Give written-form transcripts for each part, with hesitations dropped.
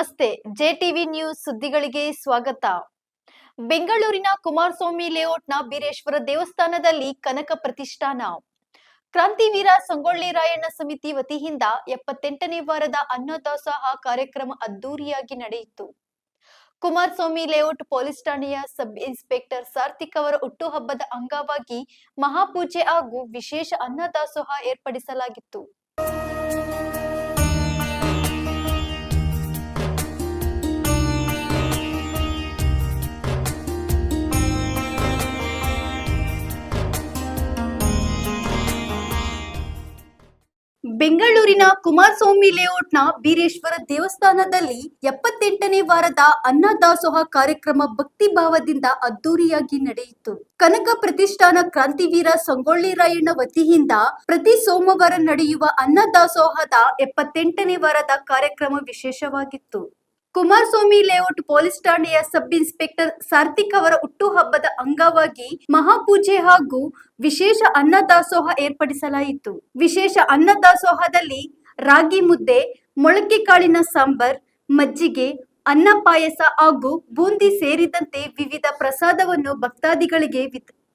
ನಮಸ್ತೆ. JTV news ಸುದ್ದಿಗಳಿಗೆ ಸ್ವಾಗತ. ಬೆಂಗಳೂರಿನ ಕುಮಾರಸ್ವಾಮಿ ಲೇಔಟ್ನ ಬೀರೇಶ್ವರ ದೇವಸ್ಥಾನದಲ್ಲಿ ಕನಕ ಪ್ರತಿಷ್ಠಾನ ಕ್ರಾಂತಿವೀರ ಸಂಗೊಳ್ಳಿ ರಾಯಣ್ಣ ಸಮಿತಿ ವತಿಯಿಂದ 78ನೇ ವಾರದ ಅನ್ನದಾಸೋಹ ಕಾರ್ಯಕ್ರಮ ಅದ್ದೂರಿಯಾಗಿ ನಡೆಯಿತು. ಕುಮಾರಸ್ವಾಮಿ ಲೇಔಟ್ ಪೊಲೀಸ್ ಠಾಣೆಯ ಸಬ್ ಇನ್ಸ್ಪೆಕ್ಟರ್ ಸಾರ್ಥಿಕ್ ಅವರ ಹುಟ್ಟುಹಬ್ಬದ ಅಂಗವಾಗಿ ಮಹಾಪೂಜೆ ಹಾಗೂ ವಿಶೇಷ ಅನ್ನದಾಸೋಹ ಏರ್ಪಡಿಸಲಾಗಿತ್ತು. ಬೆಂಗಳೂರಿನ ಕುಮಾರಸ್ವಾಮಿ ಲೇಔಟ್ನ ಬೀರೇಶ್ವರ ದೇವಸ್ಥಾನದಲ್ಲಿ 78ನೇ ವಾರದ ಅನ್ನದಾಸೋಹ ಕಾರ್ಯಕ್ರಮ ಭಕ್ತಿ ಭಾವದಿಂದ ಅದ್ದೂರಿಯಾಗಿ ನಡೆಯಿತು. ಕನಕ ಪ್ರತಿಷ್ಠಾನ ಕ್ರಾಂತಿವೀರ ಸಂಗೊಳ್ಳಿ ರಾಯಣ್ಣ ವತಿಯಿಂದ ಪ್ರತಿ ಸೋಮವಾರ ನಡೆಯುವ ಅನ್ನದಾಸೋಹದ 78ನೇ ವಾರದ ಕಾರ್ಯಕ್ರಮ ವಿಶೇಷವಾಗಿತ್ತು. ಕುಮಾರಸ್ವಾಮಿ ಲೇಔಟ್ ಪೊಲೀಸ್ ಠಾಣೆಯ ಸಬ್ ಇನ್ಸ್ಪೆಕ್ಟರ್ ಸಾರ್ಥಿಕ್ ಅವರ ಹುಟ್ಟುಹಬ್ಬದ ಅಂಗವಾಗಿ ಮಹಾಪೂಜೆ ಹಾಗೂ ವಿಶೇಷ ಅನ್ನದಾಸೋಹ ಏರ್ಪಡಿಸಲಾಯಿತು. ವಿಶೇಷ ಅನ್ನದಾಸೋಹದಲ್ಲಿ ರಾಗಿ ಮುದ್ದೆ, ಮೊಳಕೆ ಕಾಳಿನ ಸಾಂಬಾರ್, ಮಜ್ಜಿಗೆ, ಅನ್ನ ಪಾಯಸ ಹಾಗೂ ಬೂಂದಿ ಸೇರಿದಂತೆ ವಿವಿಧ ಪ್ರಸಾದವನ್ನು ಭಕ್ತಾದಿಗಳಿಗೆ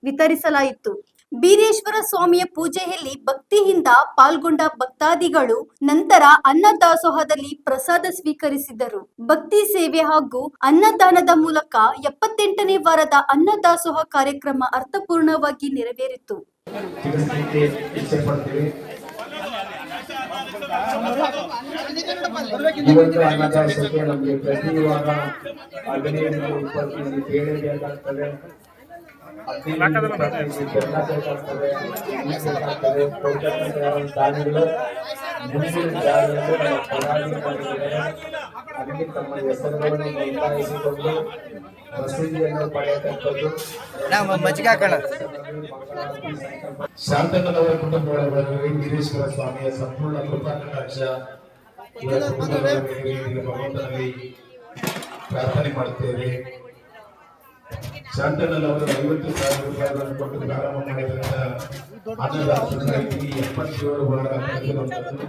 ವಿತರಿಸಲಾಯಿತು. ಬೀರೇಶ್ವರ ಸ್ವಾಮಿಯ ಪೂಜೆಯಲ್ಲಿ ಭಕ್ತಿಯಿಂದ ಪಾಲ್ಗೊಂಡ ಭಕ್ತಾದಿಗಳು ನಂತರ ಅನ್ನದಾಸೋಹದಲ್ಲಿ ಪ್ರಸಾದ ಸ್ವೀಕರಿಸಿದರು. ಭಕ್ತಿ ಸೇವೆ ಹಾಗೂ ಅನ್ನದಾನದ ಮೂಲಕ 78ನೇ ವಾರದ ಅನ್ನದಾಸೋಹ ಕಾರ್ಯಕ್ರಮ ಅರ್ಥಪೂರ್ಣವಾಗಿ ನೆರವೇರಿತು. ಅದಕ್ಕೆ ತಮ್ಮ ಹೆಸರುಗಳನ್ನು ನೋಂದಾಯಿಸಿಕೊಂಡು ರಸೀದಿಯನ್ನು ಪಡೆಯತಕ್ಕದ್ದು. ಶಾಂತಣ್ಣನವರ ಕುಟುಂಬದವರಿಗೆ ವೀರೇಶ್ವರ ಸ್ವಾಮಿಯ ಸಂಪೂರ್ಣ ಕೃಪಾ ಕಟಾಕ್ಷ ಭಗವಂತನಲ್ಲಿ ಪ್ರಾರ್ಥನೆ ಮಾಡುತ್ತೇವೆ. ಶಾಂತಣ್ಣನವರು 50,000 ರೂಪಾಯಿಗಳನ್ನು ಕೊಟ್ಟು ಪ್ರಾರಂಭ ಮಾಡಿದಂತಹ ಅನ್ನದಾಸೋಹ 77 ವಾರ ನಡೆದಿರುವಂಥದ್ದು.